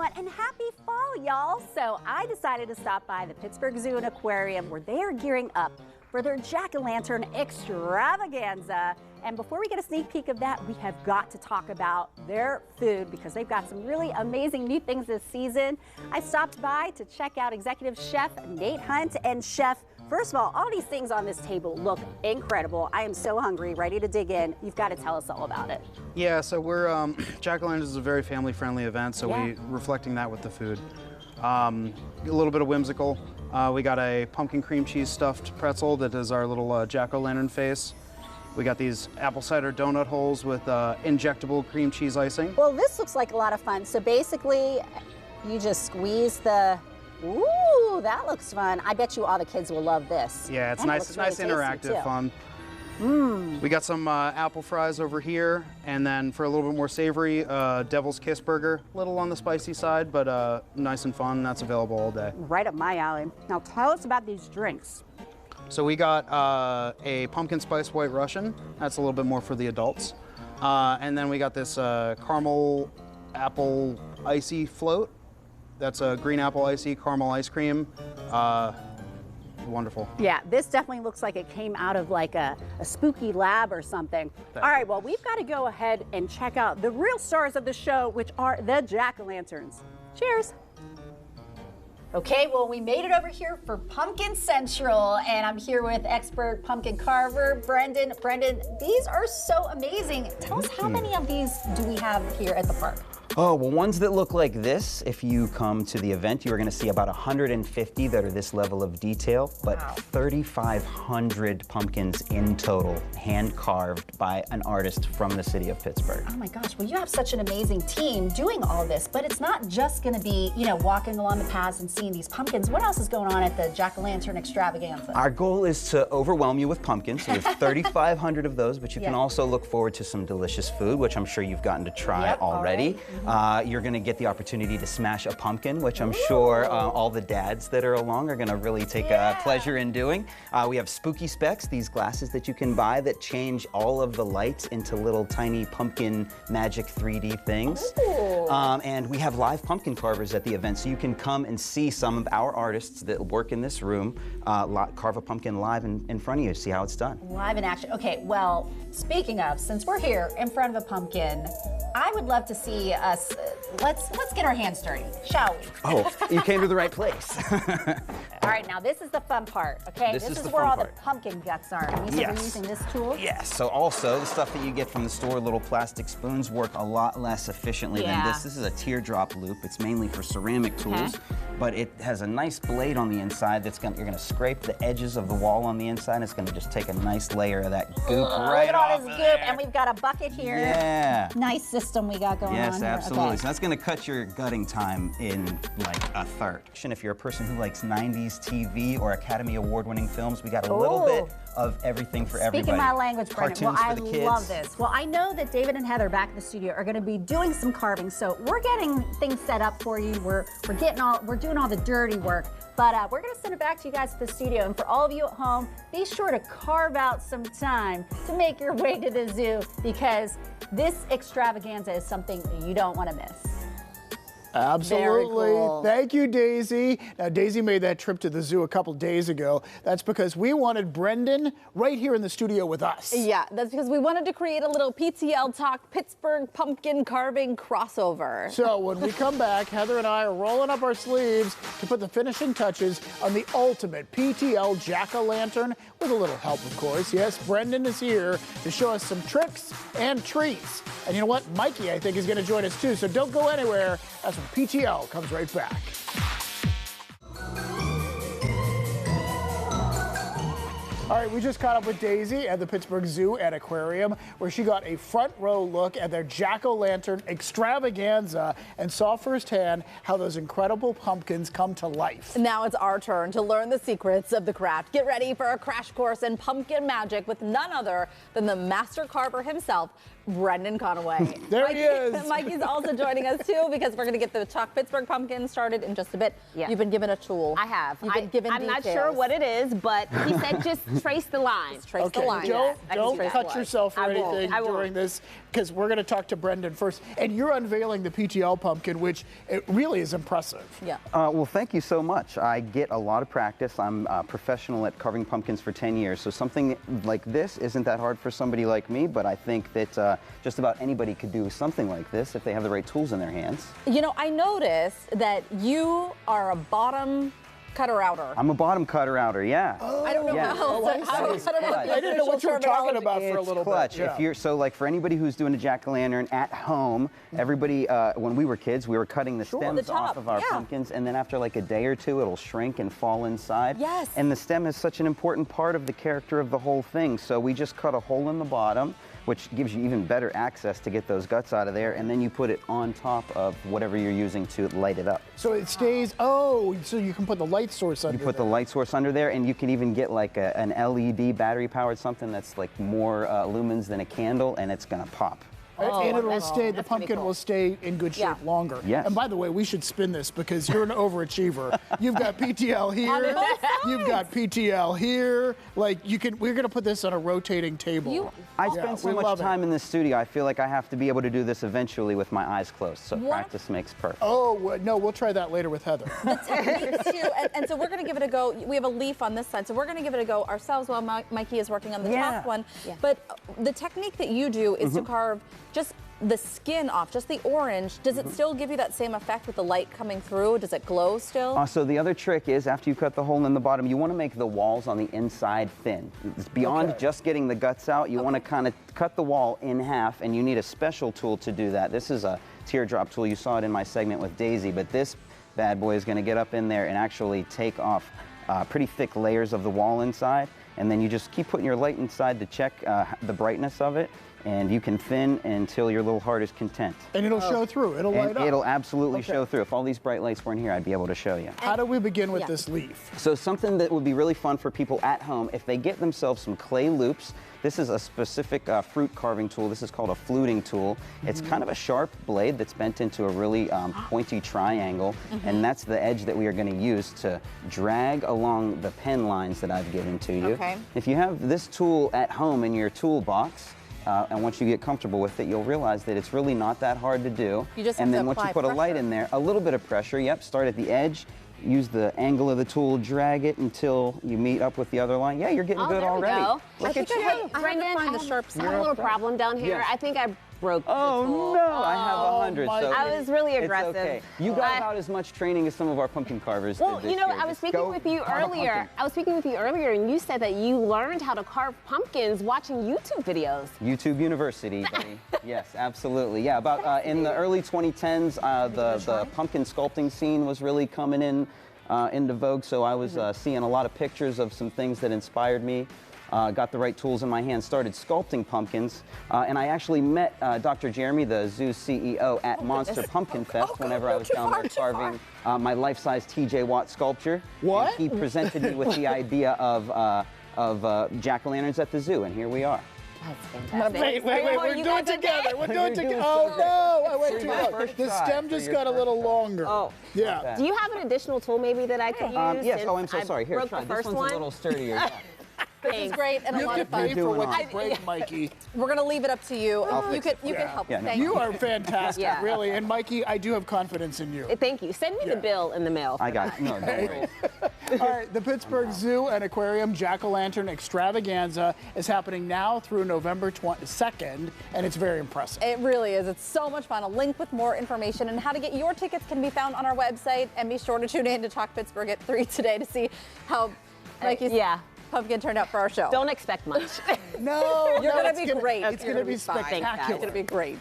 everyone, and happy fall, y'all. So I decided to stop by the Pittsburgh Zoo and Aquarium where they are gearing up for their Jack-O-Lantern Extravaganza. And before we get a sneak peek of that, we have got to talk about their food because they've got some really amazing new things this season. I stopped by to check out Executive Chef Nate Hunt. And Chef, first of all these things on this table look incredible. I am so hungry, ready to dig in. You've got to tell us all about it. Yeah, so we're, Jack-O-Lantern is a very family-friendly event, so we're reflecting that with the food. A little bit of whimsical. We got a pumpkin cream cheese stuffed pretzel that is our little Jack-O-Lantern face. We got these apple cider donut holes with injectable cream cheese icing. Well, this looks like a lot of fun. So basically, you just squeeze the, ooh, that looks fun. I bet you all the kids will love this. Yeah, it's and nice, it looks really interactive, fun. We got some apple fries over here, and then for a little bit more savory, Devil's Kiss burger. A little on the spicy side, but nice and fun. That's available all day. Right up my alley. Now tell us about these drinks. So we got a pumpkin spice white Russian. That's a little bit more for the adults. And then we got this caramel apple icy float. That's a green apple icy caramel ice cream. Wonderful. Yeah, this definitely looks like it came out of like a spooky lab or something. All right, well, we've got to go ahead and check out the real stars of the show, which are the Jack-O-Lanterns. Cheers. Okay, well, we made it over here for Pumpkin Central, and I'm here with expert pumpkin carver, Brendan. Brendan, these are so amazing. Tell us, how many of these do we have here at the park? Oh, well, ones that look like this, if you come to the event, you're going to see about 150 that are this level of detail, but 3,500 pumpkins in total, hand-carved by an artist from the city of Pittsburgh. Oh my gosh, well, you have such an amazing team doing all this, but it's not just going to be, you know, walking along the paths and seeing these pumpkins. What else is going on at the Jack-O-Lantern Extravaganza? Our goal is to overwhelm you with pumpkins, so there's 3,500 of those, but you can also look forward to some delicious food, which I'm sure you've gotten to try already. You're going to get the opportunity to smash a pumpkin, which I'm sure all the dads that are along are going to really take pleasure in doing. We have spooky specs, these glasses that you can buy that change all of the lights into little tiny pumpkin magic 3D things. And we have live pumpkin carvers at the event, so you can come and see some of our artists that work in this room carve a pumpkin live in front of you, see how it's done. Live in action. Okay, well, speaking of, since we're here in front of a pumpkin, I would love to see us, let's get our hands dirty, shall we? Oh, you came to the right place. All right, now this is the fun part, okay? This is where all the pumpkin guts are. And you said we're using this tool? Yes, so also the stuff that you get from the store, little plastic spoons, work a lot less efficiently than this. This is a teardrop loop. It's mainly for ceramic tools, but it has a nice blade on the inside that's you're gonna scrape the edges of the wall on the inside. And it's gonna just take a nice layer of that goop right off Look at all this goop, and we've got a bucket here. Yeah. Nice system we got going on here. Yes, absolutely. So that's gonna cut your gutting time in like a third. And if you're a person who likes 90s TV or Academy Award-winning films, we got a little bit of everything for everybody. Speaking my language, Brendan. Well, I for the kids. love this. Well, I know that David and Heather back in the studio are going to be doing some carving, so we're getting things set up for you. We're doing all the dirty work, but we're going to send it back to you guys at the studio. And for all of you at home, be sure to carve out some time to make your way to the zoo because this extravaganza is something you don't want to miss. Absolutely. Cool. Thank you, Daisy. Now, Daisy made that trip to the zoo a couple days ago. That's because we wanted Brendan right here in the studio with us. Yeah, that's because we wanted to create a little PTL Talk Pittsburgh pumpkin carving crossover. So when we come back, Heather and I are rolling up our sleeves to put the finishing touches on the ultimate PTL Jack-O-Lantern with a little help, of course. Yes, Brendan is here to show us some tricks and treats. And you know what? Mikey, I think, is going to join us too. So don't go anywhere. That's when PTL comes right back. All right, we just caught up with Daisy at the Pittsburgh Zoo and Aquarium, where she got a front row look at their Jack-O-Lantern Extravaganza and saw firsthand how those incredible pumpkins come to life. Now it's our turn to learn the secrets of the craft. Get ready for a crash course in pumpkin magic with none other than the master carver himself, Brendan Conaway. There he is. Mikey's also joining us too because we're going to get the Talk Pittsburgh Pumpkin started in just a bit. Yeah. You've been given a tool. I have. You've been given I'm not details. sure what it is, but he said just trace the lines. Trace the line. Don't cut yourself or I won't. anything I won't. during this, because we're going to talk to Brendan first. And you're unveiling the PTL pumpkin, which it really is impressive. Yeah. Well, thank you so much. I get a lot of practice. I'm a professional at carving pumpkins for 10 years, so something like this isn't that hard for somebody like me, but I think that just about anybody could do something like this if they have the right tools in their hands. You know, I noticed that you are a bottom cutter-outer. I'm a bottom cutter-outer, yeah. I don't know Yeah. how. That is I don't know clutch. the I didn't know what you were official talking about terminology. for a It's little clutch. bit. Yeah. If you're so like for anybody who's doing a jack-o'-lantern at home, everybody when we were kids, we were cutting the stems the top, off of our yeah. pumpkins, and then after like a day or two, it'll shrink and fall inside. Yes. And the stem is such an important part of the character of the whole thing. So we just cut a hole in the bottom, which gives you even better access to get those guts out of there, and then you put it on top of whatever you're using to light it up. So it stays, so you can put the light source under You put the there. light source under there, and you can even get like an LED battery-powered something that's like more lumens than a candle, and it's gonna pop. And it'll that's- stay, the that's pretty pumpkin cool. will stay in good shape Yeah. longer. Yes. And by the way, we should spin this because you're an overachiever. You've got PTL here. You've got PTL here. Like we're gonna put this on a rotating table. I Yeah, spend so we much love it. time in this studio, I feel like I have to be able to do this eventually with my eyes closed, so practice makes perfect. Oh, no, we'll try that later with Heather. Techniques too, and so we're going to give it a go. We have a leaf on this side, so we're going to give it a go ourselves while Mikey is working on the Yeah. top one. But the technique that you do is to carve just the skin off, just the orange. Does it still give you that same effect with the light coming through? Does it glow still? So the other trick is after you cut the hole in the bottom, you want to make the walls on the inside thin. It's beyond just getting the guts out. You want to kind of cut the wall in half, and you need a special tool to do that. This is a teardrop tool. You saw it in my segment with Daisy, but this bad boy is going to get up in there and actually take off pretty thick layers of the wall inside, and then you just keep putting your light inside to check the brightness of it, and you can thin until your little heart is content. And it'll show through. It'll light And up. it'll absolutely show through. If all these bright lights weren't here, I'd be able to show you. How do we begin with this leaf? So something that would be really fun for people at home, if they get themselves some clay loops. This is a specific fruit carving tool. This is called a fluting tool. It's kind of a sharp blade that's bent into a really pointy triangle, and that's the edge that we are going to use to drag along the pen lines that I've given to you. Okay. If you have this tool at home in your toolbox, and once you get comfortable with it, you'll realize that it's really not that hard to do. You just and have then to once you apply put a light pressure. in there, a little bit of pressure, start at the edge, use the angle of the tool, drag it until you meet up with the other line. Yeah, you're getting Oh, good there we already. go. Look at I you. have to Brendan, find the I sharp have side. a little problem down here. Yes. I think I broke the Oh tool. no, I have 100. my So I was really it's aggressive. okay. You got about as much training as some of our pumpkin carvers Well, did this you know, year. I was Just speaking go with you carve a earlier. pumpkin. I was speaking with you earlier, and you said that you learned how to carve pumpkins watching YouTube videos. YouTube University, buddy. Yes, absolutely. Yeah, about in the early 2010s, the pumpkin sculpting scene was really coming into vogue. So I was seeing a lot of pictures of some things that inspired me. Got the right tools in my hand, started sculpting pumpkins, and I actually met Dr. Jeremy, the zoo CEO, at Monster Pumpkin Fest whenever I was down there carving my life-size TJ Watt sculpture. What? And he presented me with the idea of jack-o'-lanterns at the zoo, and here we are. That's fantastic. Wait, Are we're you doing guys it together. okay? We're doing it doing together. so Oh great. no, I went For too your long. first The try, stem for just your got a first little try. longer. Oh. Yeah. Do you have an additional tool maybe that I could use? Yes, since oh, I'm so I sorry. Here, broke try. the This first one's one? a little sturdier. Yeah. This is great and a You lot have of to fun. pay for doing what you awesome. break, Mikey. We're going to leave it up to you. You fix can help. Yeah, no. Thank You are fantastic, Yeah. really. And Mikey, I do have confidence in you. Thank you. Send me Yeah. the bill in the mail. I got it. No, don't worry. All right, the Pittsburgh Zoo and Aquarium Jack-O-Lantern Extravaganza is happening now through November 2nd, and it's very impressive. It really is. It's so much fun. A link with more information and how to get your tickets can be found on our website. And be sure to tune in to Talk Pittsburgh at 3 today to see how Mikey's yeah. pumpkin turned out for our show. Don't expect much. No, You're no, going it's to be great. It's going to be fine. spectacular. It's going to be great.